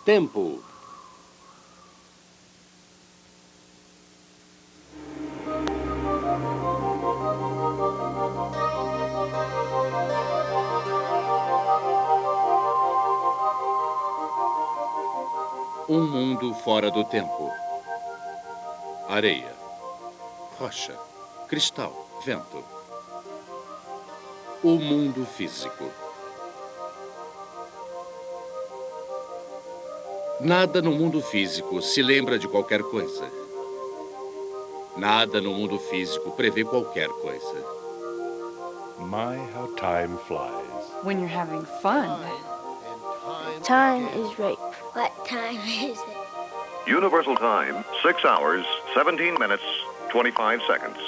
Tempo. Um mundo fora do tempo. Areia, rocha, cristal, vento. O mundo físico. Nada no mundo físico se lembra de qualquer coisa. Nada no mundo físico prevê qualquer coisa. My, how time flies. When you're having fun. Time is rape. What time is it? Universal time, 6 hours, 17 minutes, 25 seconds.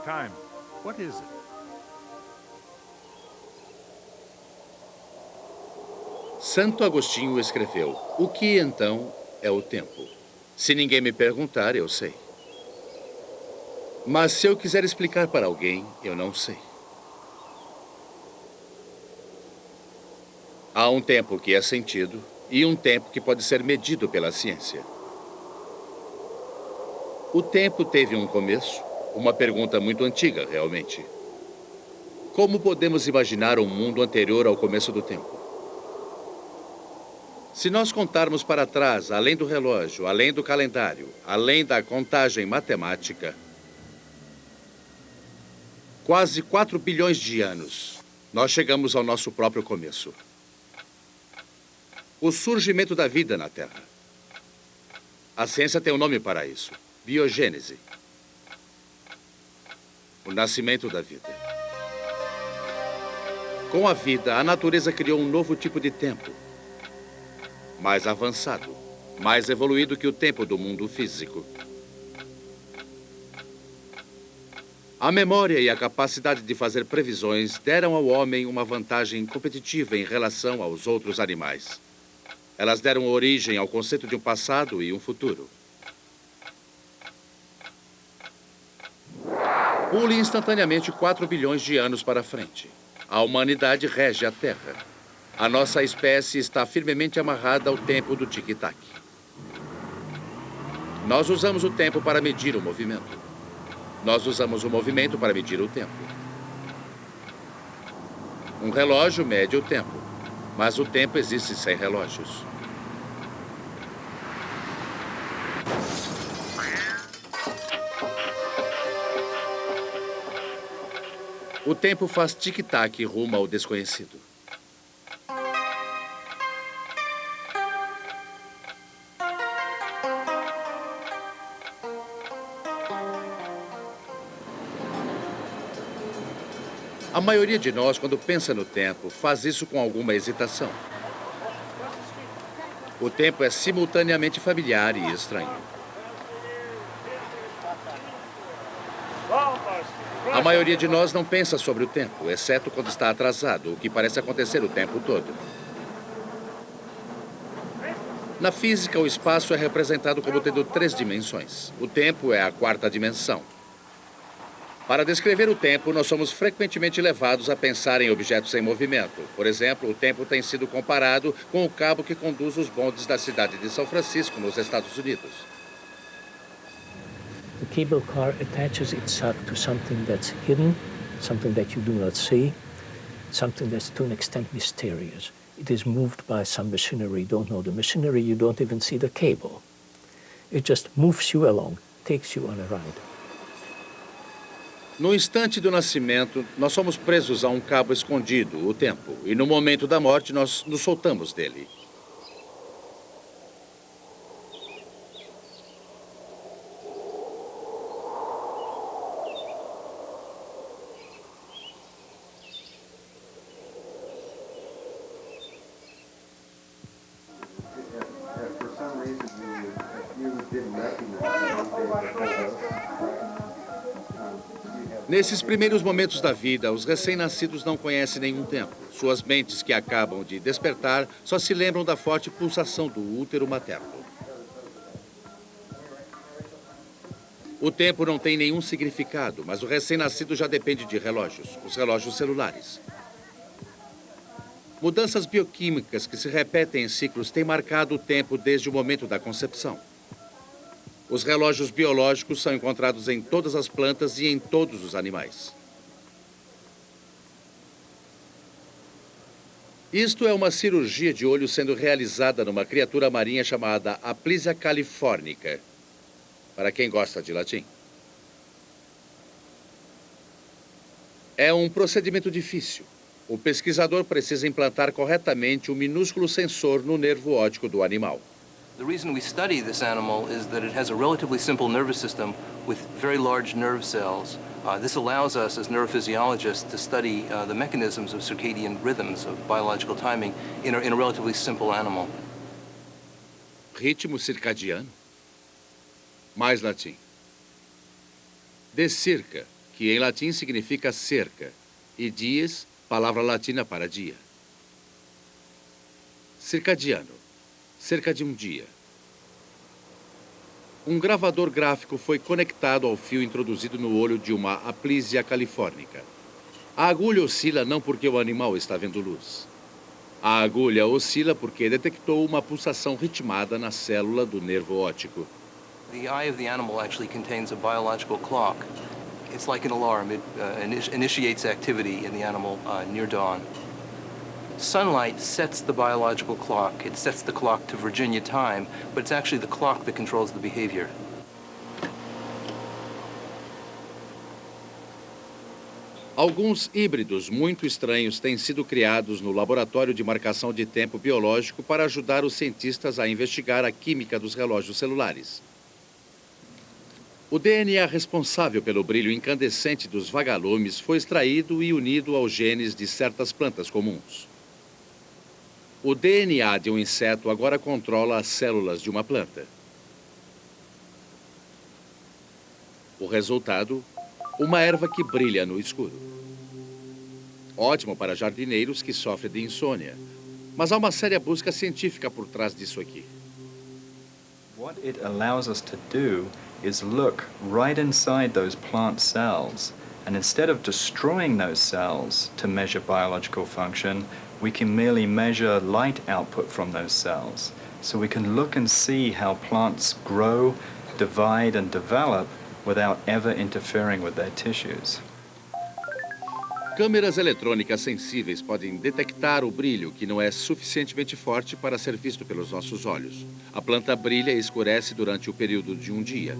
Time, what is it? Santo Agostinho escreveu: o que então é o tempo? Se ninguém me perguntar, eu sei. Mas se eu quiser explicar para alguém, eu não sei. Há um tempo que é sentido e um tempo que pode ser medido pela ciência. O tempo teve um começo? Uma pergunta muito antiga, realmente. Como podemos imaginar um mundo anterior ao começo do tempo? Se nós contarmos para trás, além do relógio, além do calendário, além da contagem matemática, quase 4 bilhões de anos, nós chegamos ao nosso próprio começo. O surgimento da vida na Terra. A ciência tem um nome para isso: biogênese. O nascimento da vida. Com a vida, a natureza criou um novo tipo de tempo. Mais avançado, mais evoluído que o tempo do mundo físico. A memória e a capacidade de fazer previsões deram ao homem uma vantagem competitiva em relação aos outros animais. Elas deram origem ao conceito de um passado e um futuro. Pule instantaneamente 4 bilhões de anos para frente. A humanidade rege a Terra. A nossa espécie está firmemente amarrada ao tempo do tic-tac. Nós usamos o tempo para medir o movimento. Nós usamos o movimento para medir o tempo. Um relógio mede o tempo, mas o tempo existe sem relógios. O tempo faz tic-tac rumo ao desconhecido. A maioria de nós, quando pensa no tempo, faz isso com alguma hesitação. O tempo é simultaneamente familiar e estranho. A maioria de nós não pensa sobre o tempo, exceto quando está atrasado, o que parece acontecer o tempo todo. Na física, o espaço é representado como tendo 3 dimensões. O tempo é a 4ª dimensão. Para descrever o tempo, nós somos frequentemente levados a pensar em objetos em movimento. Por exemplo, o tempo tem sido comparado com o cabo que conduz os bondes da cidade de São Francisco, nos Estados Unidos. The cable car attaches itself to something that's hidden, something that you do not see, something that's to an extent mysterious. It is moved by some machinery. You don't know the machinery, you don't even see the cable. It just moves you along, takes you on a ride. No instante do nascimento, nós somos presos a um cabo escondido, o tempo. E no momento da morte, nós nos soltamos dele. Nesses primeiros momentos da vida, os recém-nascidos não conhecem nenhum tempo. Suas mentes que acabam de despertar só se lembram da forte pulsação do útero materno. O tempo não tem nenhum significado, mas o recém-nascido já depende de relógios, os relógios celulares. Mudanças bioquímicas que se repetem em ciclos têm marcado o tempo desde o momento da concepção. Os relógios biológicos são encontrados em todas as plantas e em todos os animais. Isto é uma cirurgia de olho sendo realizada numa criatura marinha chamada Aplysia californica, para quem gosta de latim. É um procedimento difícil. O pesquisador precisa implantar corretamente um minúsculo sensor no nervo óptico do animal. The reason we study this animal is that it has a relatively simple nervous system with very large nerve cells. This allows us as neurophysiologists to study the mechanisms of circadian rhythms of biological timing in a relatively simple animal. Ritmo circadiano? Mais latim. De circa, que em latim significa cerca, e dies, palavra latina para dia. Circadiano, cerca de um dia. Um gravador gráfico foi conectado ao fio introduzido no olho de uma Aplysia californica. A agulha oscila não porque o animal está vendo luz. A agulha oscila porque detectou uma pulsação ritmada na célula do nervo óptico. The eye of the animal actually contains a biological clock. It's like an alarm. It initiates activity in the animal near dawn. Sunlight sets the biological clock. It sets the clock to Virginia time, but it's actually the clock that controls the behavior. Alguns híbridos muito estranhos têm sido criados no laboratório de marcação de tempo biológico para ajudar os cientistas a investigar a química dos relógios celulares. O DNA responsável pelo brilho incandescente dos vagalumes foi extraído e unido aos genes de certas plantas comuns. O DNA de um inseto agora controla as células de uma planta. O resultado, uma erva que brilha no escuro. Ótimo para jardineiros que sofrem de insônia. Mas há uma séria busca científica por trás disso aqui. What it allows us to do is look right inside those plant cells, and instead of destroying those cells to measure biological function, we can merely measure light output from those cells. So we can look and see how plants grow, divide, and develop without ever interfering with their tissues. Câmeras eletrônicas sensíveis podem detectar o brilho que não é suficientemente forte para ser visto pelos nossos olhos. A planta brilha e escurece durante o período de um dia.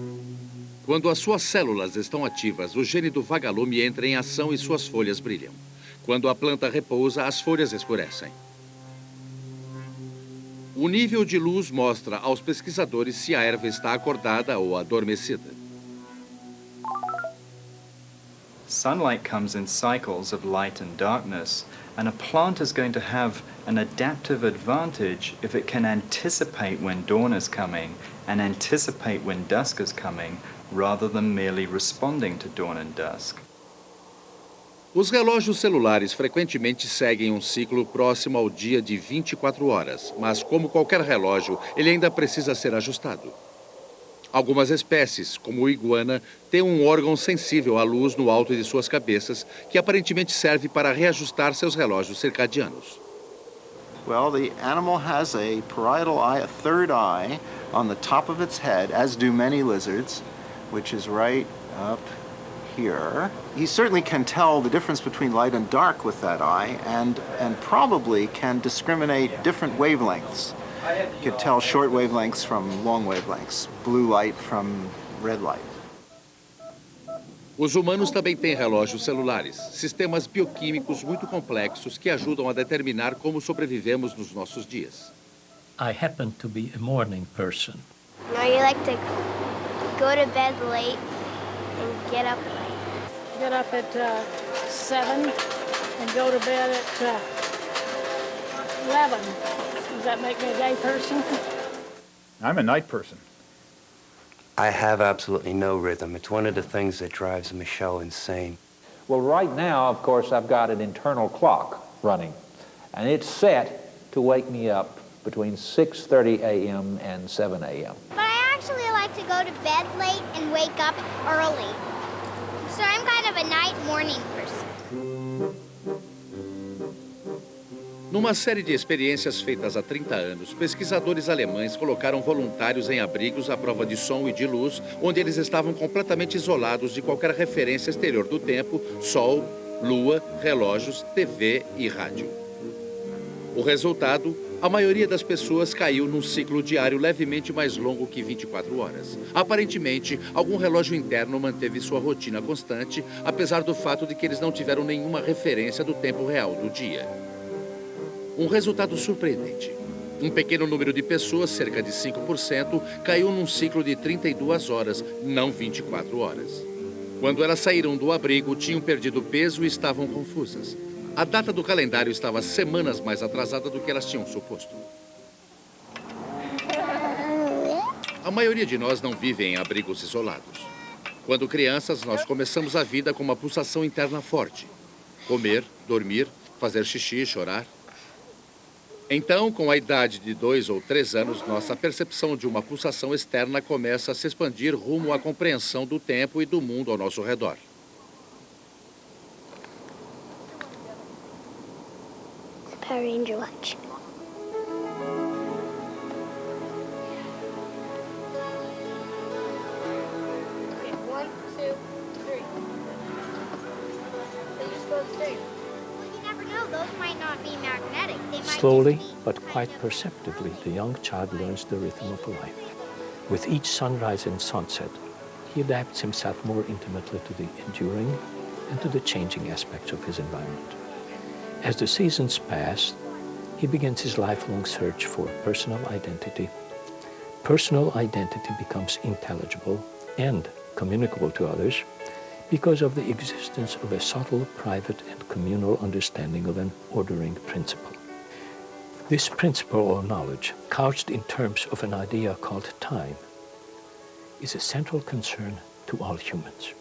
Quando as suas células estão ativas, o gene do vagalume entra em ação e suas folhas brilham. Quando a planta repousa, as folhas escurecem. O nível de luz mostra aos pesquisadores se a erva está acordada ou adormecida. Sunlight comes in cycles of light and darkness, and a plant is going to have an adaptive advantage if it can anticipate when dawn is coming and anticipate when dusk is coming, rather than merely responding to dawn and dusk. Os relógios celulares frequentemente seguem um ciclo próximo ao dia de 24 horas, mas como qualquer relógio, ele ainda precisa ser ajustado. Algumas espécies, como o iguana, têm um órgão sensível à luz no alto de suas cabeças, que aparentemente serve para reajustar seus relógios circadianos. Well, the animal has a parietal eye, a third eye, on the top of its head, as do many lizards, which is right up here. He certainly can tell the difference between light and dark with that eye, and probably can discriminate different wavelengths. You can tell short wavelengths from long wavelengths, blue light from red light. Os humanos também têm relógios celulares, sistemas bioquímicos muito complexos que ajudam a determinar como sobrevivemos nos nossos dias. I happen to be a morning person. No, you like to go to bed late and get up late. Get up at 7 and go to bed at 11. Does that make me a day person? I'm a night person. I have absolutely no rhythm. It's one of the things that drives Michelle insane. Well, right now, of course, I've got an internal clock running, and it's set to wake me up between 6:30 a.m. and 7 a.m. But I actually like to go to bed late and wake up early. So I'm kind of a night morning person. Numa série de experiências feitas há 30 anos, pesquisadores alemães colocaram voluntários em abrigos à prova de som e de luz, onde eles estavam completamente isolados de qualquer referência exterior do tempo, sol, lua, relógios, TV e rádio. O resultado, a maioria das pessoas caiu num ciclo diário levemente mais longo que 24 horas. Aparentemente, algum relógio interno manteve sua rotina constante, apesar do fato de que eles não tiveram nenhuma referência do tempo real do dia. Um resultado surpreendente. Um pequeno número de pessoas, cerca de 5%, caiu num ciclo de 32 horas, não 24 horas. Quando elas saíram do abrigo, tinham perdido peso e estavam confusas. A data do calendário estava semanas mais atrasada do que elas tinham suposto. A maioria de nós não vive em abrigos isolados. Quando crianças, nós começamos a vida com uma pulsação interna forte. Comer, dormir, fazer xixi, chorar. Então, com a idade de 2 ou 3 anos, nossa percepção de uma pulsação externa começa a se expandir rumo à compreensão do tempo e do mundo ao nosso redor. Power Ranger watch. Okay, 1, 2, 3. They just go straight. Well, you never know. Those might not be magnetic. They might Slowly, just be but quite perceptibly, the young child learns the rhythm of life. With each sunrise and sunset, he adapts himself more intimately to the enduring and to the changing aspects of his environment. As the seasons pass, he begins his lifelong search for personal identity. Personal identity becomes intelligible and communicable to others because of the existence of a subtle, private, and communal understanding of an ordering principle. This principle or knowledge, couched in terms of an idea called time, is a central concern to all humans.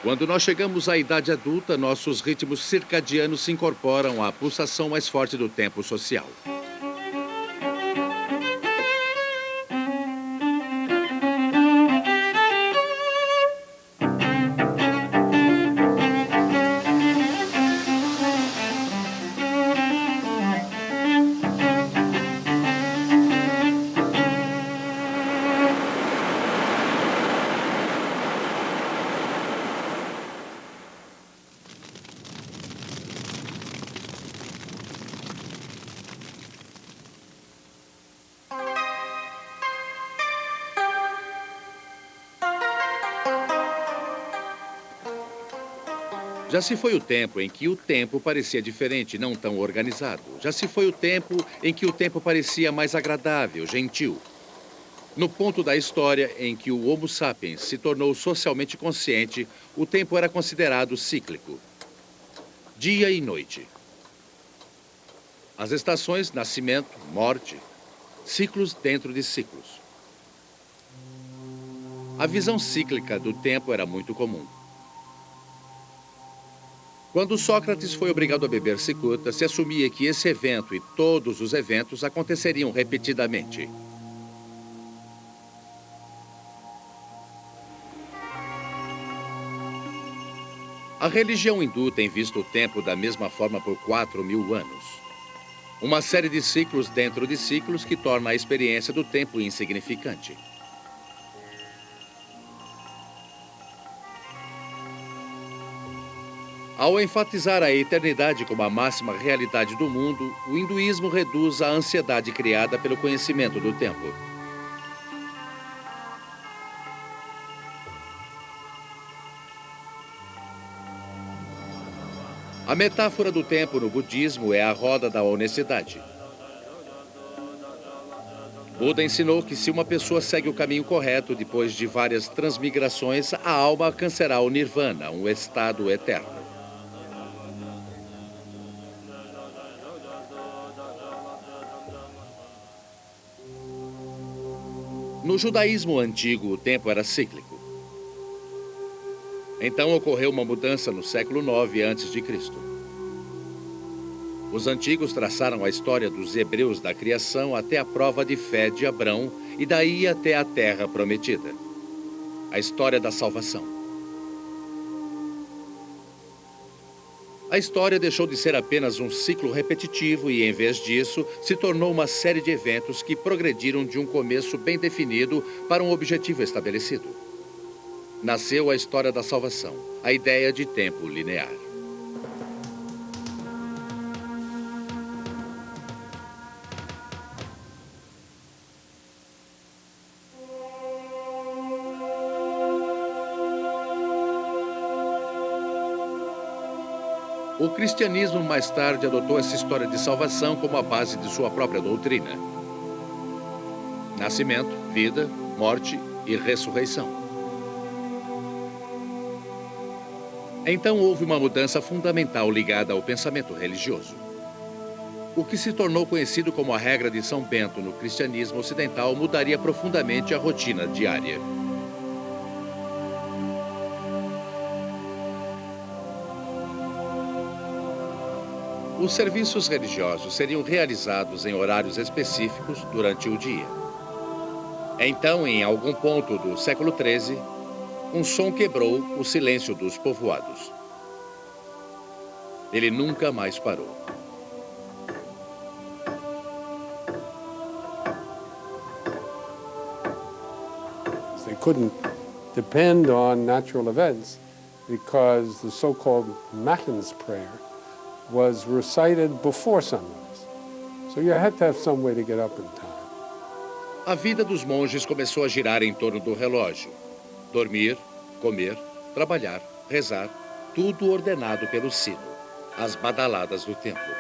Quando nós chegamos à idade adulta, nossos ritmos circadianos se incorporam à pulsação mais forte do tempo social. Já se foi o tempo em que o tempo parecia diferente, não tão organizado. Já se foi o tempo em que o tempo parecia mais agradável, gentil. No ponto da história em que o Homo sapiens se tornou socialmente consciente, o tempo era considerado cíclico. Dia e noite. As estações, nascimento, morte, ciclos dentro de ciclos. A visão cíclica do tempo era muito comum. Quando Sócrates foi obrigado a beber cicuta, se assumia que esse evento e todos os eventos aconteceriam repetidamente. A religião hindu tem visto o tempo da mesma forma por 4.000 anos. Uma série de ciclos dentro de ciclos que torna a experiência do tempo insignificante. Ao enfatizar a eternidade como a máxima realidade do mundo, o hinduísmo reduz a ansiedade criada pelo conhecimento do tempo. A metáfora do tempo no budismo é a roda da honestidade. Buda ensinou que se uma pessoa segue o caminho correto depois de várias transmigrações, a alma alcançará o nirvana, um estado eterno. No judaísmo antigo, o tempo era cíclico. Então ocorreu uma mudança no século IX a.C. Os antigos traçaram a história dos hebreus da criação até a prova de fé de Abrão e daí até a terra prometida. A história da salvação. A história deixou de ser apenas um ciclo repetitivo e, em vez disso, se tornou uma série de eventos que progrediram de um começo bem definido para um objetivo estabelecido. Nasceu a história da salvação, a ideia de tempo linear. O cristianismo mais tarde adotou essa história de salvação como a base de sua própria doutrina. Nascimento, vida, morte e ressurreição. Então houve uma mudança fundamental ligada ao pensamento religioso. O que se tornou conhecido como a regra de São Bento no cristianismo ocidental mudaria profundamente a rotina diária. Os serviços religiosos seriam realizados em horários específicos durante o dia. Então, em algum ponto do século XIII, um som quebrou o silêncio dos povoados. Ele nunca mais parou. They couldn't depend on natural events because the so-called Matins prayer was recited before sunrise. So you had to have some way to get up in time. A vida dos monges começou a girar em torno do relógio. Dormir, comer, trabalhar, rezar, tudo ordenado pelo sino, as badaladas do templo.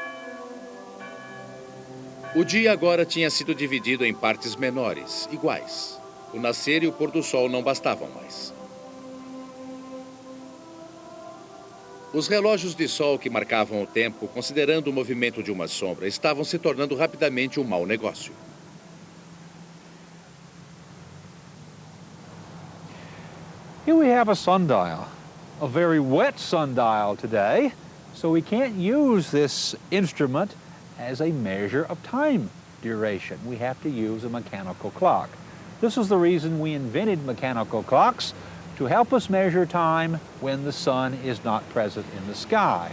O dia agora tinha sido dividido em partes menores, iguais. O nascer e o pôr do sol não bastavam mais. Os relógios de sol que marcavam o tempo, considerando o movimento de uma sombra, estavam se tornando rapidamente um mau negócio. Here we have a sundial, a very wet sundial today, so we can't use this instrument as a measure of time duration. We have to use a mechanical clock. This is the reason we invented mechanical clocks, to help us measure time when the sun is not present in the sky.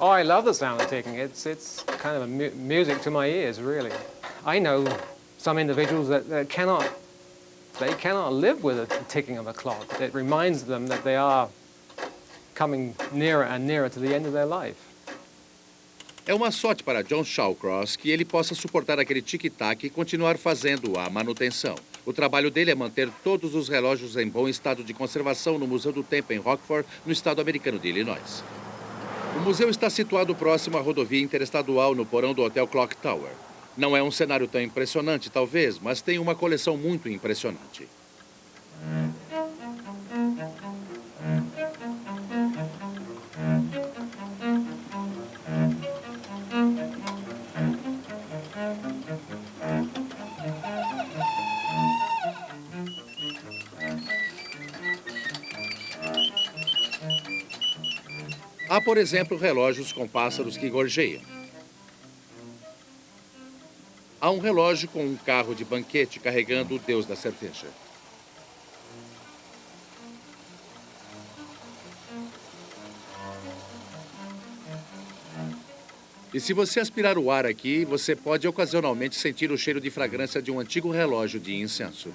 Oh, I love the sound of ticking. It's kind of music to my ears, really. I know some individuals that cannot live with the ticking of a clock. It reminds them that they are coming nearer and nearer to the end of their life. É uma sorte para John Shawcross que ele possa suportar aquele tic-tac e continuar fazendo a manutenção. O trabalho dele é manter todos os relógios em bom estado de conservação no Museu do Tempo em Rockford, no estado americano de Illinois. O museu está situado próximo à rodovia interestadual no porão do Hotel Clock Tower. Não é um cenário tão impressionante, talvez, mas tem uma coleção muito impressionante. Há, por exemplo, relógios com pássaros que gorjeiam. Há um relógio com um carro de banquete carregando o deus da cerveja. E se você aspirar o ar aqui, você pode ocasionalmente sentir o cheiro de fragrância de um antigo relógio de incenso.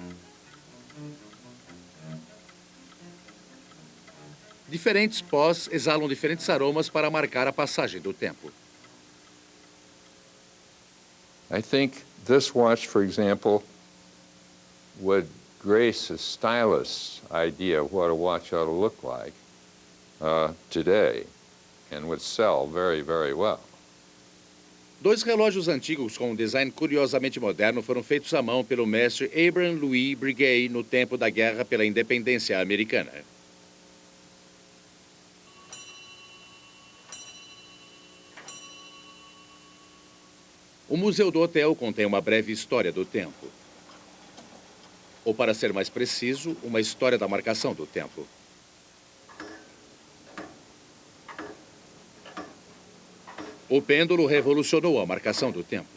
Diferentes pós exalam diferentes aromas para marcar a passagem do tempo. I think this watch, for example, would grace a stylist's idea of what a watch ought to look like today and would sell very, very well. Dois relógios antigos com um design curiosamente moderno foram feitos à mão pelo mestre Abraham Louis Breguet no tempo da Guerra pela Independência Americana. O Museu do Hotel contém uma breve história do tempo. Ou, para ser mais preciso, uma história da marcação do tempo. O pêndulo revolucionou a marcação do tempo.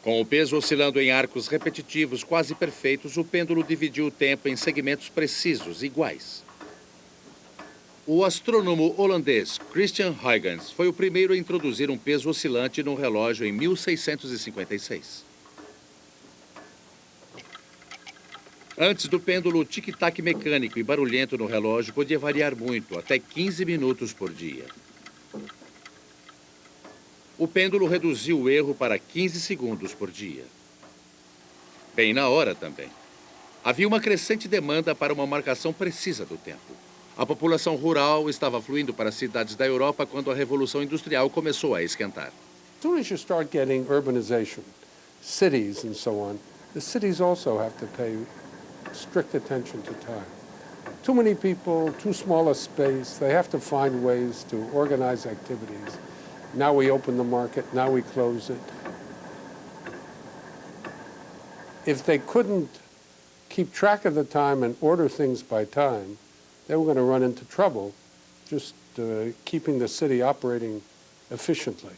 Com o peso oscilando em arcos repetitivos quase perfeitos, o pêndulo dividiu o tempo em segmentos precisos, iguais. O astrônomo holandês Christian Huygens foi o primeiro a introduzir um peso oscilante no relógio em 1656. Antes do pêndulo, o tic-tac mecânico e barulhento no relógio podia variar muito, até 15 minutos por dia. O pêndulo reduziu o erro para 15 segundos por dia. Bem na hora também. Havia uma crescente demanda para uma marcação precisa do tempo. A população rural estava fluindo para as cidades da Europa quando a Revolução Industrial começou a esquentar. As soon as you start getting urbanization, cities and so on, the cities also have to pay strict attention to time. Too many people, too small a space, they have to find ways to organize activities. Now we open the market, now we close it. If they couldn't keep track of the time and order things by time, they were going to run into trouble just keeping the city operating efficiently.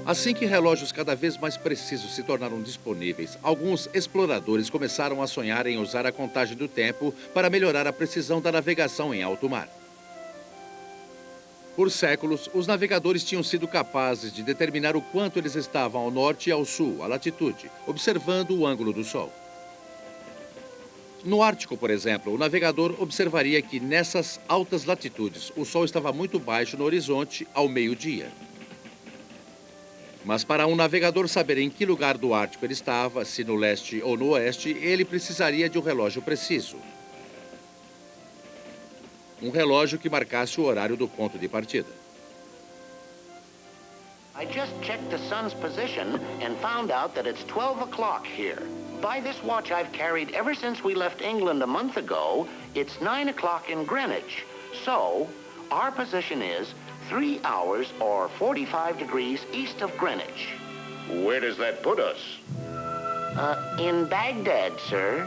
Assim que relógios cada vez mais precisos se tornaram disponíveis, alguns exploradores começaram a sonhar em usar a contagem do tempo para melhorar a precisão da navegação em alto mar. Por séculos, os navegadores tinham sido capazes de determinar o quanto eles estavam ao norte e ao sul, a latitude, observando o ângulo do Sol. No Ártico, por exemplo, o navegador observaria que nessas altas latitudes o Sol estava muito baixo no horizonte ao meio-dia. Mas para um navegador saber em que lugar do Ártico ele estava, se no leste ou no oeste, ele precisaria de um relógio preciso. Um relógio que marcasse o horário do ponto de partida. I just checked the sun's position and found out that it's 12 o'clock here. By this watch I've carried ever since we left England a month ago, it's 9 o'clock in Greenwich. So, our position is 3 hours or 45 degrees east of Greenwich. Where does that put us? In Baghdad, sir.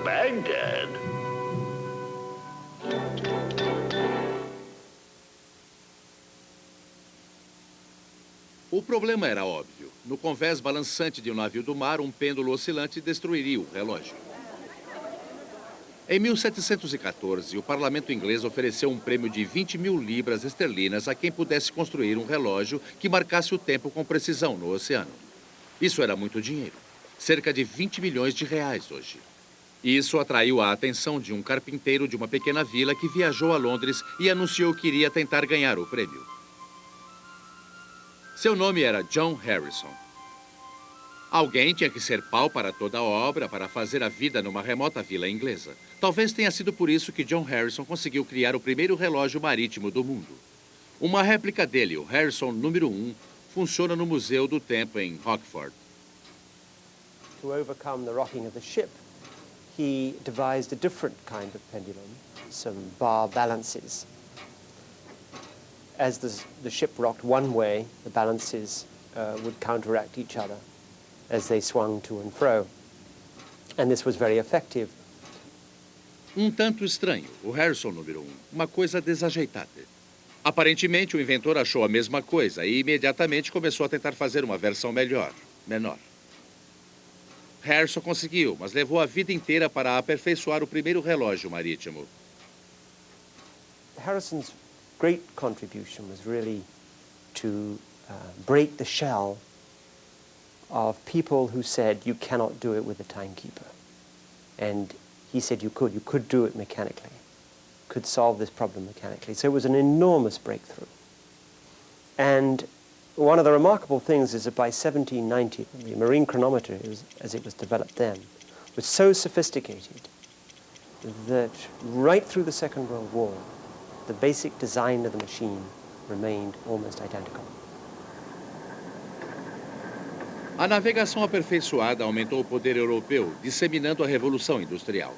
Baghdad? O problema era óbvio. No convés balançante de um navio do mar, um pêndulo oscilante destruiria o relógio. Em 1714, o parlamento inglês ofereceu um prêmio de 20 mil libras esterlinas a quem pudesse construir um relógio que marcasse o tempo com precisão no oceano. Isso era muito dinheiro. Cerca de 20 milhões de reais hoje. Isso atraiu a atenção de um carpinteiro de uma pequena vila que viajou a Londres e anunciou que iria tentar ganhar o prêmio. Seu nome era John Harrison. Alguém tinha que ser pau para toda a obra para fazer a vida numa remota vila inglesa. Talvez tenha sido por isso que John Harrison conseguiu criar o primeiro relógio marítimo do mundo. Uma réplica dele, o Harrison número 1, funciona no Museu do Tempo em Rockford. To overcome the rocking of the ship, he devised a different kind of pendulum, some bar balances. As the ship rocked one way, the balances would counteract each other as they swung to and fro. And this was very effective. Um tanto estranho, o Harrison número 1, uma coisa desajeitada. Aparentemente, o inventor achou a mesma coisa e imediatamente começou a tentar fazer uma versão menor. Harrison conseguiu, mas levou a vida inteira para aperfeiçoar o primeiro relógio marítimo. Harrison's great contribution was really to break the shell of people who said you cannot do it with a timekeeper. And he said you could do it mechanically, could solve this problem mechanically. So it was an enormous breakthrough. And one of the remarkable things is that by 1790, the marine chronometer, as it was developed then, was so sophisticated that right through the Second World War, the basic design of the machine remained almost identical. A navegação aperfeiçoada aumentou o poder europeu, disseminando a Revolução Industrial.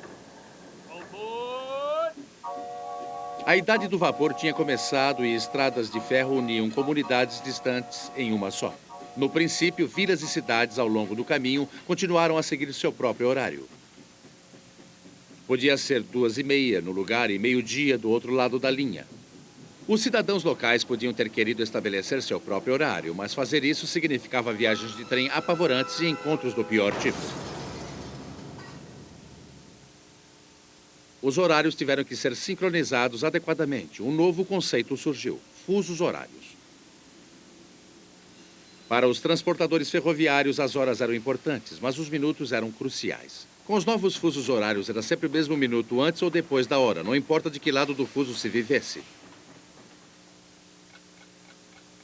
A idade do vapor tinha começado e estradas de ferro uniam comunidades distantes em uma só. No princípio, vilas e cidades ao longo do caminho continuaram a seguir seu próprio horário. Podia ser 2h30 no lugar e meio-dia do outro lado da linha. Os cidadãos locais podiam ter querido estabelecer seu próprio horário, mas fazer isso significava viagens de trem apavorantes e encontros do pior tipo. Os horários tiveram que ser sincronizados adequadamente. Um novo conceito surgiu: fusos horários. Para os transportadores ferroviários, as horas eram importantes, mas os minutos eram cruciais. Com os novos fusos horários, era sempre o mesmo minuto antes ou depois da hora, não importa de que lado do fuso se vivesse.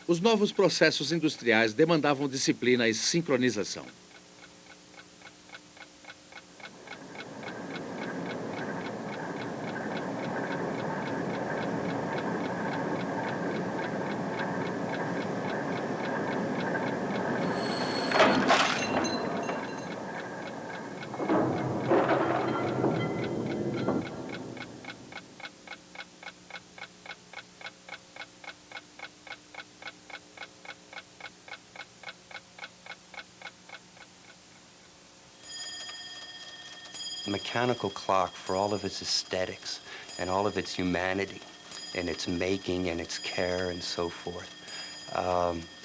Os novos processos industriais demandavam disciplina e sincronização. Mechanical clock, for all of its aesthetics and all of its humanity and its making and its care and so forth,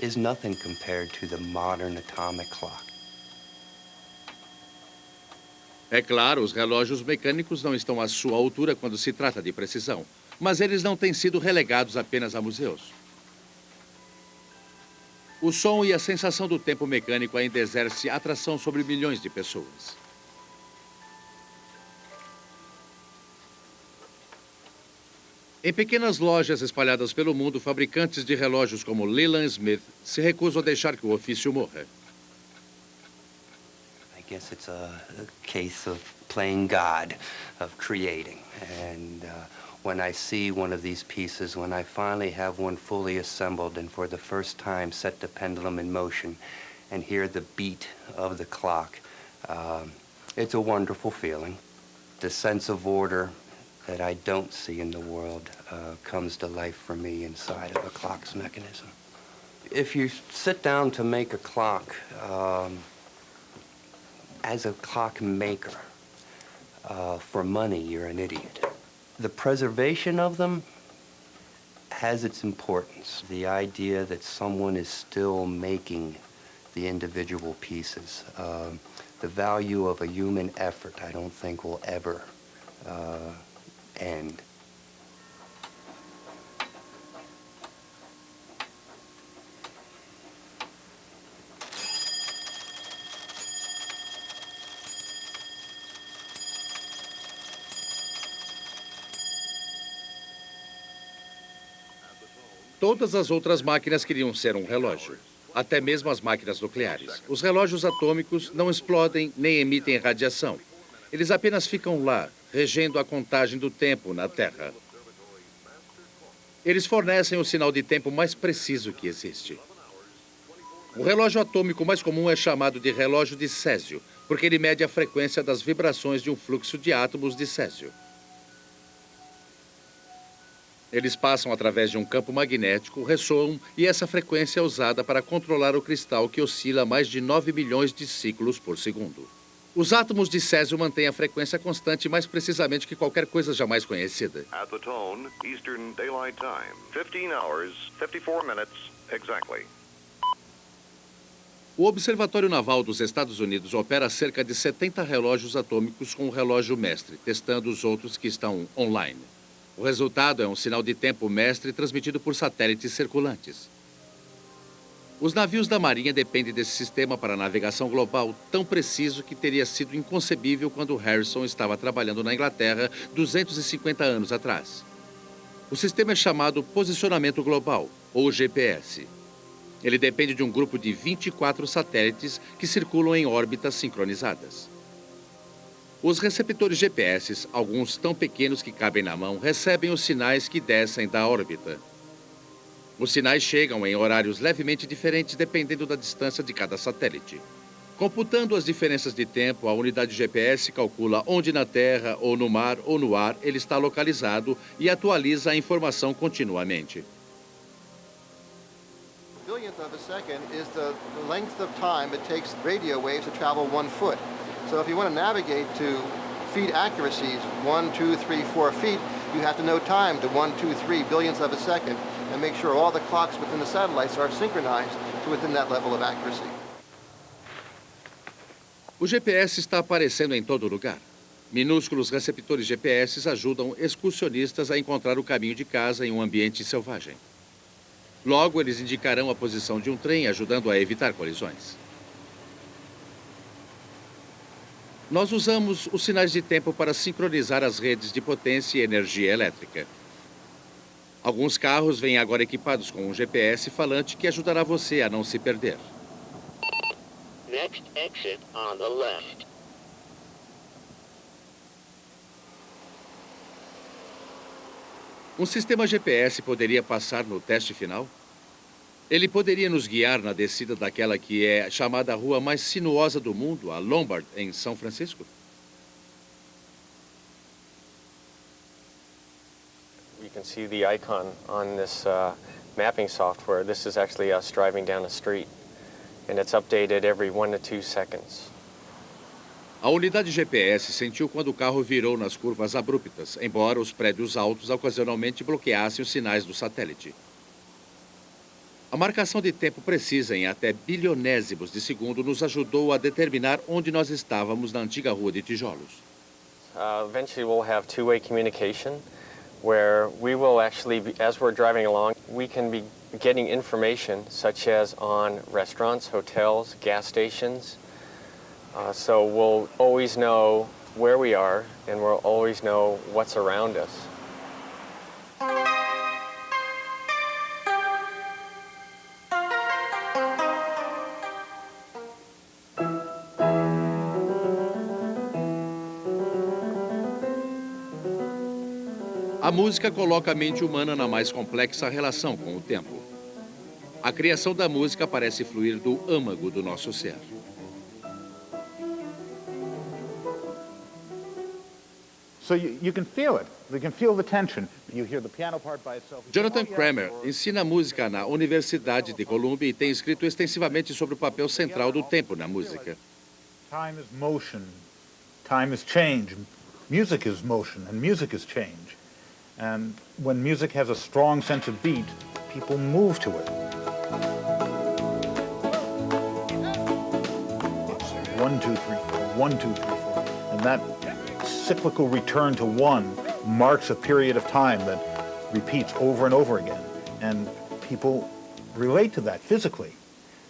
is nothing compared to the modern atomic clock. É claro, os relógios mecânicos não estão à sua altura quando se trata de precisão, mas eles não têm sido relegados apenas a museus. O som e a sensação do tempo mecânico ainda exerce atração sobre milhões de pessoas. Em pequenas lojas espalhadas pelo mundo, fabricantes de relógios como Leland Smith se recusam a deixar que o ofício morra. I guess it's a case of playing God, of creating. And when I see one of these pieces, when I finally have one fully assembled and for the first time set the pendulum in motion and hear the beat of the clock, it's a wonderful feeling. The sense of order that I don't see in the world comes to life for me inside of a clock's mechanism. If you sit down to make a clock, as a clock maker, for money, you're an idiot. The preservation of them has its importance. The idea that someone is still making the individual pieces. The value of a human effort, I don't think will ever end. Todas as outras máquinas queriam ser um relógio, até mesmo as máquinas nucleares. Os relógios atômicos não explodem nem emitem radiação. Eles apenas ficam lá, regendo a contagem do tempo na Terra. Eles fornecem o sinal de tempo mais preciso que existe. O relógio atômico mais comum é chamado de relógio de césio, porque ele mede a frequência das vibrações de um fluxo de átomos de césio. Eles passam através de um campo magnético, ressoam, e essa frequência é usada para controlar o cristal que oscila a mais de 9 milhões de ciclos por segundo. Os átomos de césio mantêm a frequência constante mais precisamente que qualquer coisa jamais conhecida. At the tone, Eastern Daylight Time, 15 hours, 54 minutes exactly. O Observatório Naval dos Estados Unidos opera cerca de 70 relógios atômicos com o relógio mestre, testando os outros que estão online. O resultado é um sinal de tempo mestre transmitido por satélites circulantes. Os navios da Marinha dependem desse sistema para navegação global tão preciso que teria sido inconcebível quando Harrison estava trabalhando na Inglaterra 250 anos atrás. O sistema é chamado Posicionamento Global, ou GPS. Ele depende de um grupo de 24 satélites que circulam em órbitas sincronizadas. Os receptores GPS, alguns tão pequenos que cabem na mão, recebem os sinais que descem da órbita. Os sinais chegam em horários levemente diferentes dependendo da distância de cada satélite. Computando as diferenças de tempo, a unidade GPS calcula onde na Terra, ou no mar, ou no ar ele está localizado e atualiza a informação continuamente. A billionth of a second is the length of time it takes radio waves to travel 1 foot. So if you want to navigate to feet accuracies, 1, 2, 3, 4 feet, you have to know time to 1, 2, 3 billionths of a second and make sure all the clocks within the satellites are synchronized to within that level of accuracy. O GPS está aparecendo em todo lugar. Minúsculos receptores GPS ajudam excursionistas a encontrar o caminho de casa em um ambiente selvagem. Logo, eles indicarão a posição de um trem, ajudando a evitar colisões. Nós usamos os sinais de tempo para sincronizar as redes de potência e energia elétrica. Alguns carros vêm agora equipados com um GPS falante que ajudará você a não se perder. Next exit on the left. Um sistema GPS poderia passar no teste final? Ele poderia nos guiar na descida daquela que é chamada a rua mais sinuosa do mundo, a Lombard, em São Francisco? You can see the icon on this mapping software. This is actually us driving down a street, and it's updated every 1 to 2 seconds. A unidade GPS sentiu quando o carro virou nas curvas abruptas, embora os prédios altos ocasionalmente bloqueassem os sinais do satélite. A marcação de tempo precisa em até bilionésimos de segundo nos ajudou a determinar onde nós estávamos na antiga rua de tijolos. Eventually we'll have two-way communication where we will actually, as we're driving along, we can be getting information such as on restaurants, hotels, gas stations. So we'll always know where we are and we'll always know what's around us. A música coloca a mente humana na mais complexa relação com o tempo. A criação da música parece fluir do âmago do nosso ser. So you can feel it. You can feel the tension. You hear the piano part by itself. Jonathan Kramer ensina música na Universidade de Columbia e tem escrito extensivamente sobre o papel central do tempo na música. Time is motion. Time is change. Music is motion, and music is change. And when music has a strong sense of beat, people move to it. It's 1, 2, 3, 4, 1, 2, 3, 4. And that cyclical return to one marks a period of time that repeats over and over again. And people relate to that physically.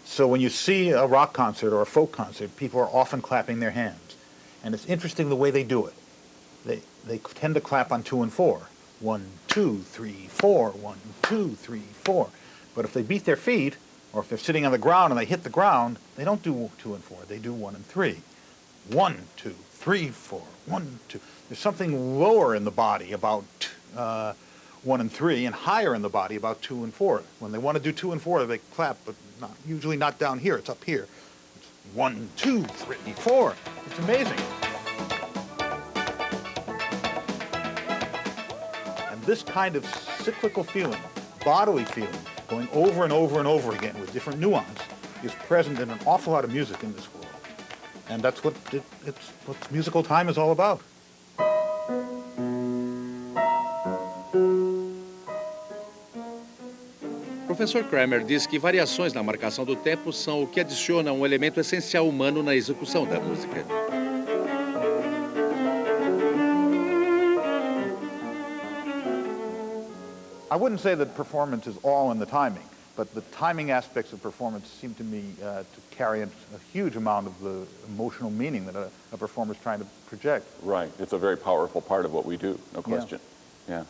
So when you see a rock concert or a folk concert, people are often clapping their hands. And it's interesting the way they do it. They tend to clap on 2 and 4. 1, 2, 3, 4, 1, 2, 3, 4. But if they beat their feet, or if they're sitting on the ground and they hit the ground, they don't do 2 and 4. They do 1 and 3. 1, 2, 3, 4, 1, 2. There's something lower in the body about 1 and 3, and higher in the body about 2 and 4. When they want to do 2 and 4, they clap, but usually not down here. It's up here. It's 1, 2, 3, 4. It's amazing. And this kind of cyclical feeling, bodily feeling, going over and over and over again with different nuance, is present in an awful lot of music in this world. And that's what musical time is all about. Professor Kramer diz que variações na marcação do tempo são o que adiciona um elemento essencial humano na execução da música. I wouldn't say that performance is all in the timing, but the timing aspects of performance seem to me to carry a huge amount of the emotional meaning that a performer is trying to project. Right. It's a very powerful part of what we do, no question. Yeah.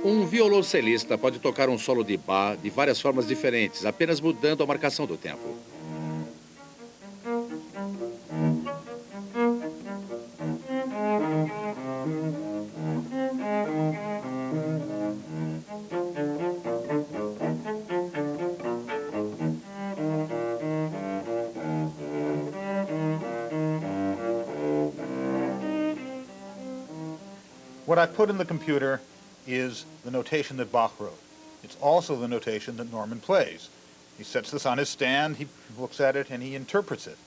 Violoncelista pode tocar solo de Bach de várias formas diferentes, apenas mudando a marcação do tempo. What I put in the computer is the notation that Bach wrote. It's also the notation that Norman plays. He sets this on his stand, he looks at it, and he interprets it.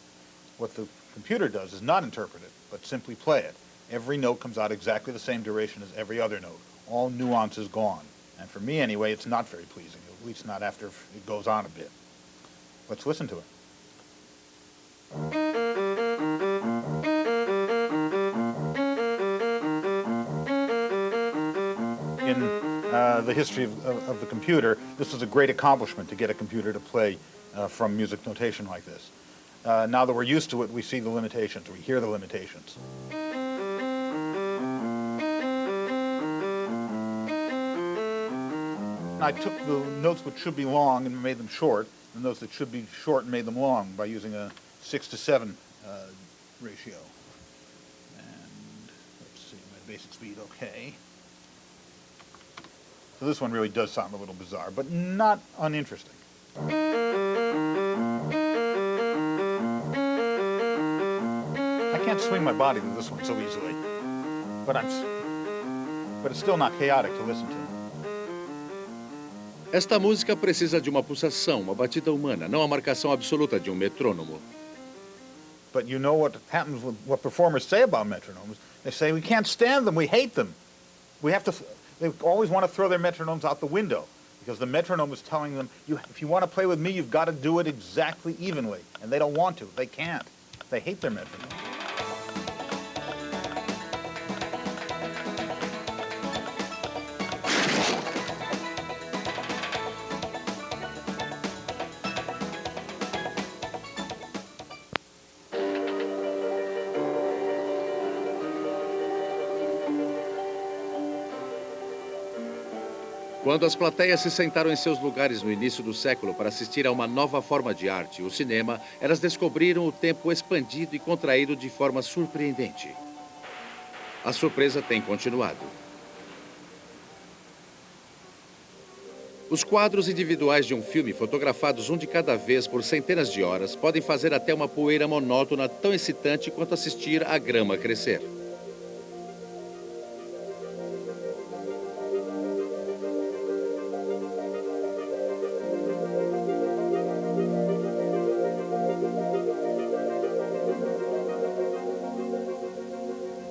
What the computer does is not interpret it, but simply play it. Every note comes out exactly the same duration as every other note. All nuance is gone. And for me, anyway, it's not very pleasing, at least not after it goes on a bit. Let's listen to it. In the history of the computer, this is a great accomplishment to get a computer to play from music notation like this. Now that we're used to it, we see the limitations, we hear the limitations. I took the notes which should be long and made them short, and those that should be short and made them long by using a 6:7 ratio. And let's see, my basic speed, okay. So this one really does sound a little bizarre, but not uninteresting. I can't swing my body to this one so easily, but it's still not chaotic to listen to. Esta música precisa de uma pulsação, uma batida humana, não a marcação absoluta de um metrônomo. But you know what happens with what performers say about metronomes? They say, we can't stand them, we hate them. They always want to throw their metronomes out the window because the metronome is telling them, if you want to play with me, you've got to do it exactly evenly. And they don't want to, they can't. They hate their metronome. Quando as plateias se sentaram em seus lugares no início do século para assistir a uma nova forma de arte, o cinema, elas descobriram o tempo expandido e contraído de forma surpreendente. A surpresa tem continuado. Os quadros individuais de um filme, fotografados um de cada vez por centenas de horas, podem fazer até uma poeira monótona tão excitante quanto assistir a grama crescer.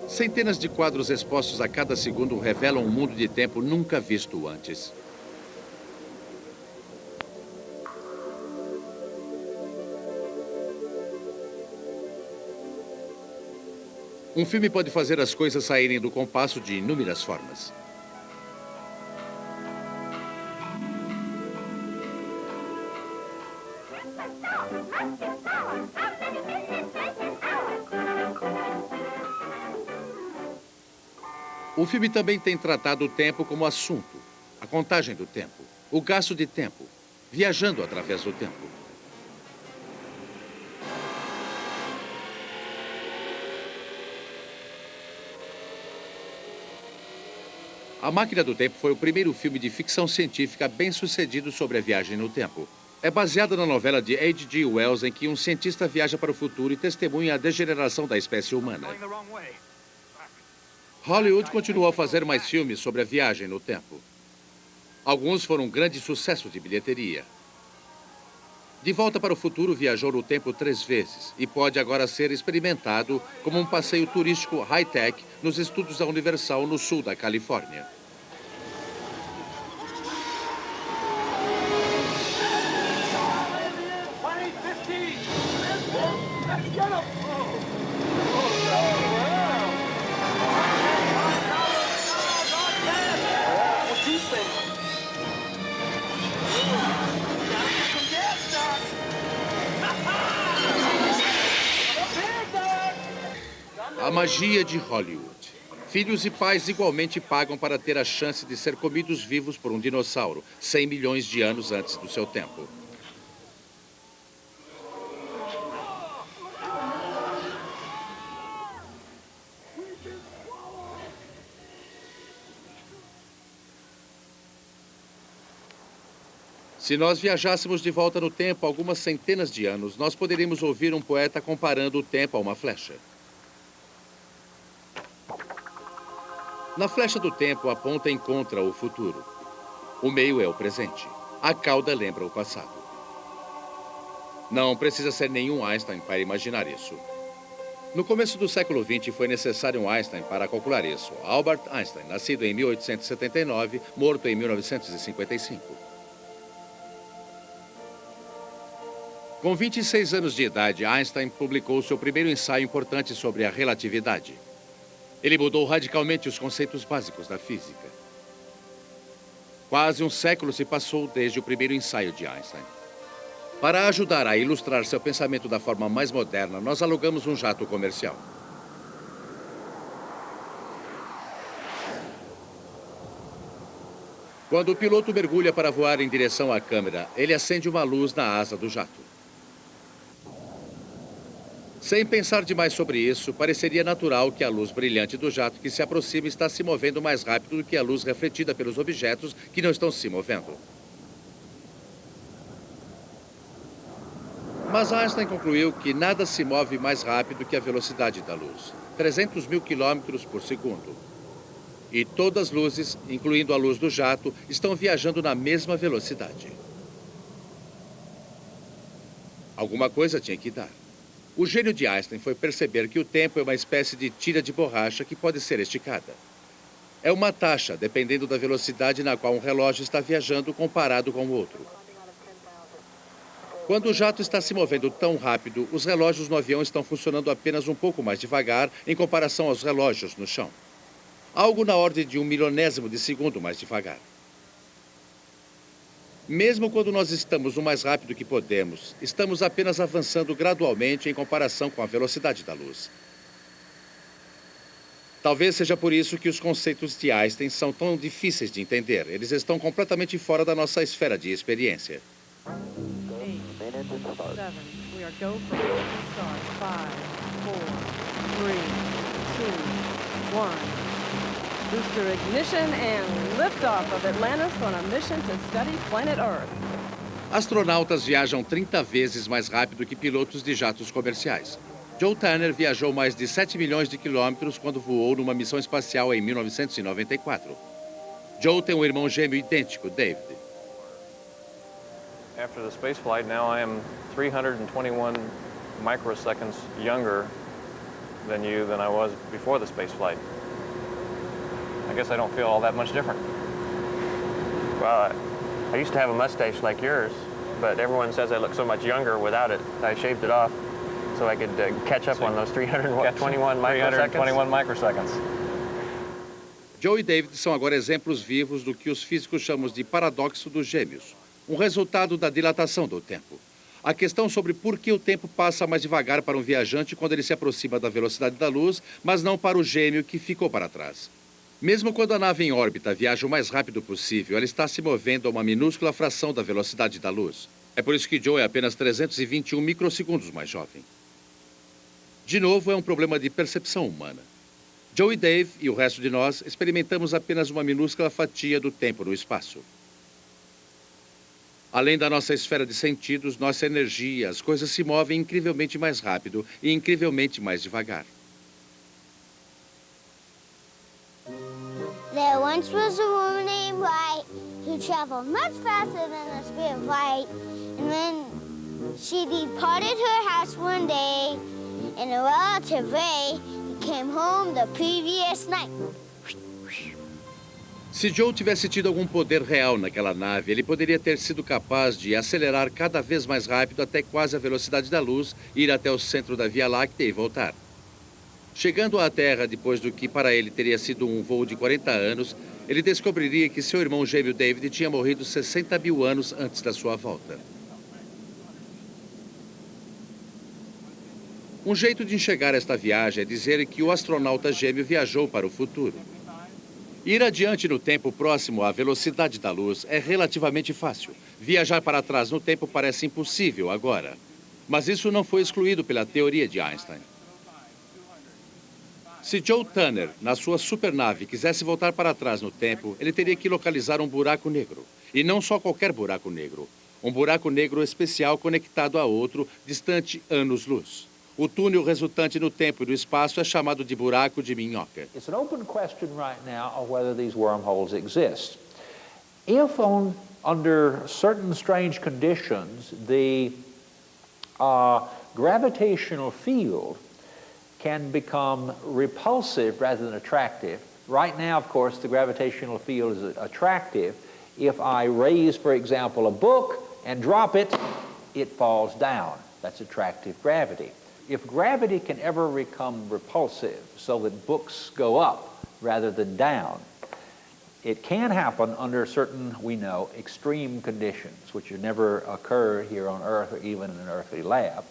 Centenas de quadros expostos a cada segundo revelam um mundo de tempo nunca visto antes. Um filme pode fazer as coisas saírem do compasso de inúmeras formas. O filme também tem tratado o tempo como assunto, a contagem do tempo, o gasto de tempo, viajando através do tempo. A Máquina do Tempo foi o primeiro filme de ficção científica bem-sucedido sobre a viagem no tempo. É baseado na novela de H.G. Wells, em que um cientista viaja para o futuro e testemunha a degeneração da espécie humana. Hollywood continuou a fazer mais filmes sobre a viagem no tempo. Alguns foram um grande sucesso de bilheteria. De Volta para o Futuro viajou no tempo 3 vezes e pode agora ser experimentado como um passeio turístico high-tech nos estúdios da Universal no sul da Califórnia. A magia de Hollywood. Filhos e pais igualmente pagam para ter a chance de ser comidos vivos por um dinossauro 100 milhões de anos antes do seu tempo. Se nós viajássemos de volta no tempo algumas centenas de anos, nós poderíamos ouvir um poeta comparando o tempo a uma flecha. Na flecha do tempo, a ponta encontra o futuro. O meio é o presente. A cauda lembra o passado. Não precisa ser nenhum Einstein para imaginar isso. No começo do século XX, foi necessário um Einstein para calcular isso. Albert Einstein, nascido em 1879, morto em 1955. Com 26 anos de idade, Einstein publicou seu primeiro ensaio importante sobre a relatividade. Ele mudou radicalmente os conceitos básicos da física. Quase um século se passou desde o primeiro ensaio de Einstein. Para ajudar a ilustrar seu pensamento da forma mais moderna, nós alugamos um jato comercial. Quando o piloto mergulha para voar em direção à câmera, ele acende uma luz na asa do jato. Sem pensar demais sobre isso, pareceria natural que a luz brilhante do jato que se aproxima está se movendo mais rápido do que a luz refletida pelos objetos que não estão se movendo. Mas Einstein concluiu que nada se move mais rápido que a velocidade da luz, 300 mil quilômetros por segundo. E todas as luzes, incluindo a luz do jato, estão viajando na mesma velocidade. Alguma coisa tinha que dar. O gênio de Einstein foi perceber que o tempo é uma espécie de tira de borracha que pode ser esticada. É uma taxa, dependendo da velocidade na qual um relógio está viajando comparado com o outro. Quando o jato está se movendo tão rápido, os relógios no avião estão funcionando apenas um pouco mais devagar em comparação aos relógios no chão. Algo na ordem de 1/1000º de segundo mais devagar. Mesmo quando nós estamos o mais rápido que podemos, estamos apenas avançando gradualmente em comparação com a velocidade da luz. Talvez seja por isso que os conceitos de Einstein são tão difíceis de entender. Eles estão completamente fora da nossa esfera de experiência. 7, we are go for start. 5, 4, 3, 2, 1. Booster ignition and liftoff of Atlantis on a mission to study planet Earth. Astronautas viajam 30 vezes mais rápido que pilotos de jatos comerciais. Joe Turner viajou mais de 7 milhões de quilômetros quando voou numa missão espacial em 1994. Joe tem um irmão gêmeo idêntico, David. After the space flight, now I am 321 microseconds younger than I was before the space flight. I guess I don't feel all that much different. Well, I used to have a mustache like yours, but everyone says I look so much younger without it. I shaved it off so I could catch up on those 321 microseconds. 321 microseconds. Joe e David são agora exemplos vivos do que os físicos chamam de paradoxo dos gêmeos, um resultado da dilatação do tempo. A questão sobre por que o tempo passa mais devagar para um viajante quando ele se aproxima da velocidade da luz, mas não para o gêmeo que ficou para trás. Mesmo quando a nave em órbita viaja o mais rápido possível, ela está se movendo a uma minúscula fração da velocidade da luz. É por isso que Joe é apenas 321 microsegundos mais jovem. De novo, é um problema de percepção humana. Joe e Dave e o resto de nós experimentamos apenas uma minúscula fatia do tempo no espaço. Além da nossa esfera de sentidos, nossa energia, as coisas se movem incrivelmente mais rápido e incrivelmente mais devagar. There once was a woman named White who traveled much faster than the speed of light. And when she departed her house one day in a relative way, he came home the previous night. Se Joe tivesse tido algum poder real naquela nave, ele poderia ter sido capaz de acelerar cada vez mais rápido até quase a velocidade da luz, ir até o centro da Via Láctea e voltar. Chegando à Terra depois do que para ele teria sido um voo de 40 anos, ele descobriria que seu irmão gêmeo David tinha morrido 60 mil anos antes da sua volta. Um jeito de enxergar esta viagem é dizer que o astronauta gêmeo viajou para o futuro. Ir adiante no tempo próximo à velocidade da luz é relativamente fácil. Viajar para trás no tempo parece impossível agora. Mas isso não foi excluído pela teoria de Einstein. Se Joe Turner, na sua supernave, quisesse voltar para trás no tempo, ele teria que localizar um buraco negro. E não só qualquer buraco negro. Um buraco negro especial conectado a outro, distante anos-luz. O túnel resultante no tempo e no espaço é chamado de buraco de minhoca. It's an open question right now of whether these wormholes exist. If under certain strange conditions, the gravitational field can become repulsive rather than attractive. Right now, of course, the gravitational field is attractive. If I raise, for example, a book and drop it, it falls down. That's attractive gravity. If gravity can ever become repulsive so that books go up rather than down, it can happen under certain, we know, extreme conditions, which would never occur here on Earth or even in an earthly lab.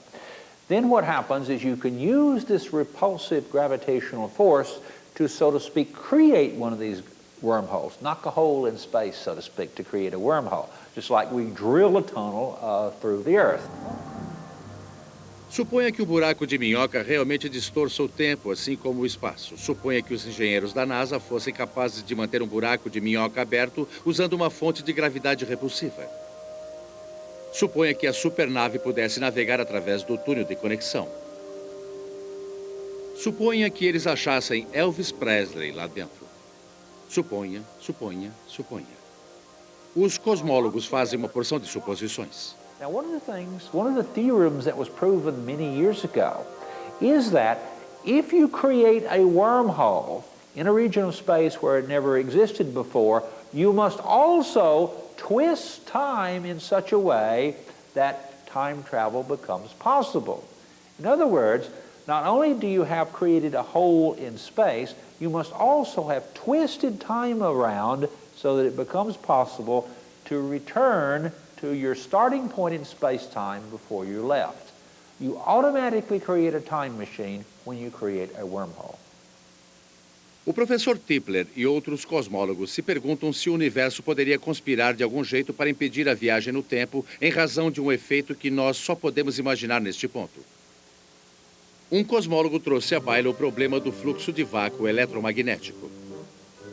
Then what happens is you can use this repulsive gravitational force to, so to speak, create one of these wormholes, knock a hole in space, so to speak, to create a wormhole, just like we drill a tunnel through the Earth. Suponha que o buraco de minhoca realmente distorça o tempo, assim como o espaço. Suponha que os engenheiros da NASA fossem capazes de manter um buraco de minhoca aberto usando uma fonte de gravidade repulsiva. Suponha que a supernave pudesse navegar através do túnel de conexão. Suponha que eles achassem Elvis Presley lá dentro. Suponha. Os cosmólogos fazem uma porção de suposições. Now, one of the theorems that was proven many years ago is that if you create a wormhole in a region of space where it never existed before, you must also twist time in such a way that time travel becomes possible. In other words, not only do you have created a hole in space, you must also have twisted time around so that it becomes possible to return to your starting point in space-time before you left. You automatically create a time machine when you create a wormhole. O professor Tipler e outros cosmólogos se perguntam se o universo poderia conspirar de algum jeito para impedir a viagem no tempo em razão de um efeito que nós só podemos imaginar neste ponto. Um cosmólogo trouxe à baila o problema do fluxo de vácuo eletromagnético.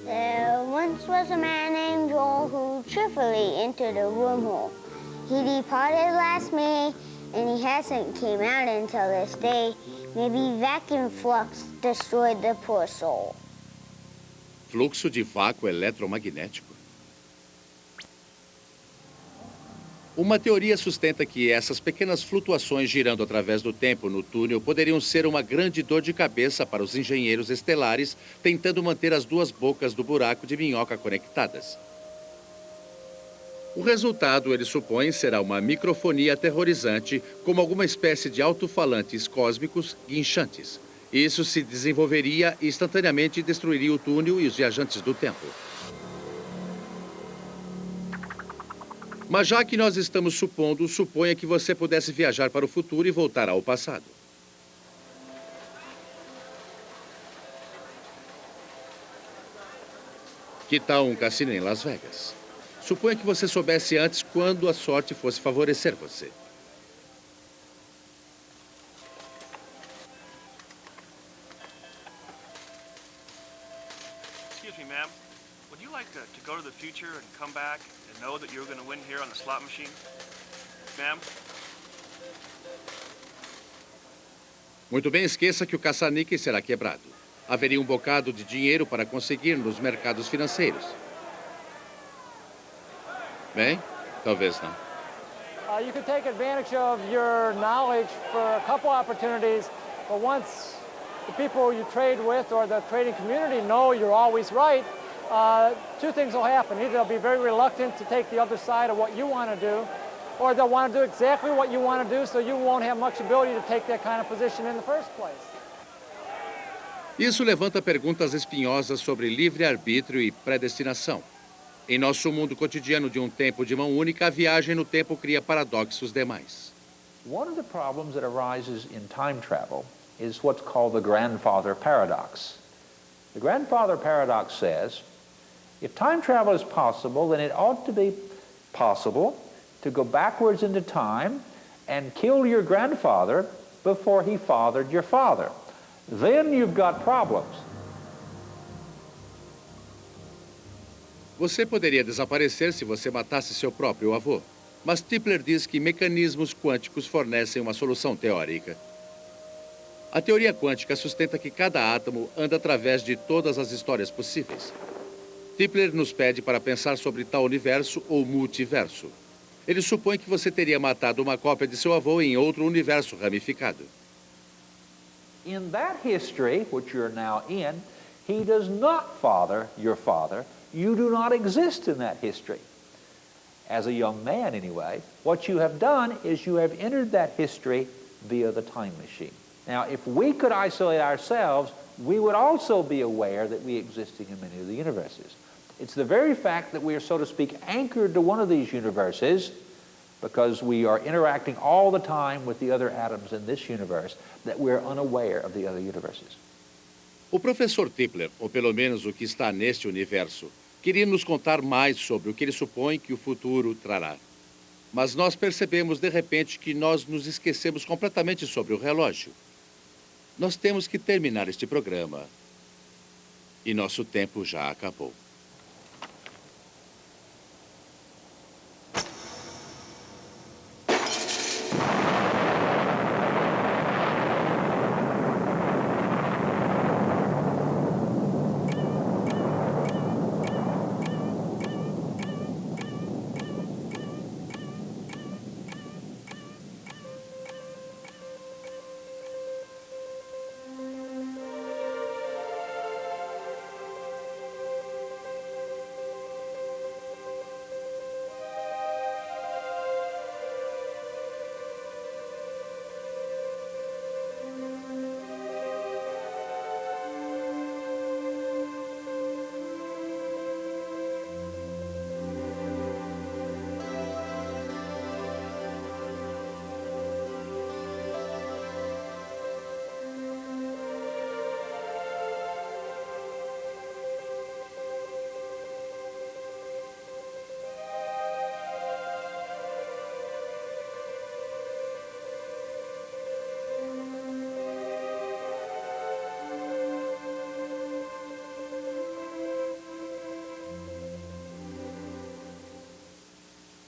There once was a man named Joel who cheerfully entered a wormhole. He departed last May, and he hasn't came out until this day. Maybe vacuum flux destroyed the poor soul. Fluxo de vácuo eletromagnético? Uma teoria sustenta que essas pequenas flutuações girando através do tempo no túnel poderiam ser uma grande dor de cabeça para os engenheiros estelares tentando manter as duas bocas do buraco de minhoca conectadas. O resultado, eles supõem, será uma microfonia aterrorizante, como alguma espécie de alto-falantes cósmicos guinchantes. Isso se desenvolveria e instantaneamente destruiria o túnel e os viajantes do tempo. Mas já que nós estamos supondo, suponha que você pudesse viajar para o futuro e voltar ao passado. Que tal um cassino em Las Vegas? Suponha que você soubesse antes quando a sorte fosse favorecer você. Excuse me, ma'am. Would you like to go to the future and come back and know that you're going to win here on the slot machine? Ma'am? Muito bem, esqueça que o caça-níqueis será quebrado. Haveria um bocado de dinheiro para conseguir nos mercados financeiros. Bem, talvez não. You can take advantage of your knowledge for a couple opportunities, but once the people you trade with or the trading community know you're always right, two things will happen. Either they'll be very reluctant to take the other side of what you want to do, or they'll want to do exactly what you want to do, so you won't have much ability to take that kind of position in the first place. Isso levanta perguntas espinhosas sobre livre-arbítrio e predestinação. Em nosso mundo cotidiano de um tempo de mão única, a viagem no tempo cria paradoxos demais. One of the problems that arises in time travel is what's called the grandfather paradox. The grandfather paradox says, if time travel is possible, then it ought to be possible to go backwards into time and kill your grandfather before he fathered your father. Then you've got problems. Você poderia desaparecer se você matasse seu próprio avô. Mas Tipler diz que mecanismos quânticos fornecem uma solução teórica. A teoria quântica sustenta que cada átomo anda através de todas as histórias possíveis. Tipler nos pede para pensar sobre tal universo ou multiverso. Ele supõe que você teria matado uma cópia de seu avô em outro universo ramificado. In that history, which you're now in, he does not father your father. You do not exist in that history. As a young man, anyway, what you have done is you have entered that history via the time machine. Now, if we could isolate ourselves, we would also be aware that we existed in many of the universes. It's the very fact that we are, so to speak, anchored to one of these universes, because we are interacting all the time with the other atoms in this universe, that we're unaware of the other universes. O professor Tipler, ou pelo menos o que está neste universo, queria nos contar mais sobre o que ele supõe que o futuro trará. Mas nós percebemos de repente que nós nos esquecemos completamente sobre o relógio. Nós temos que terminar este programa. E nosso tempo já acabou.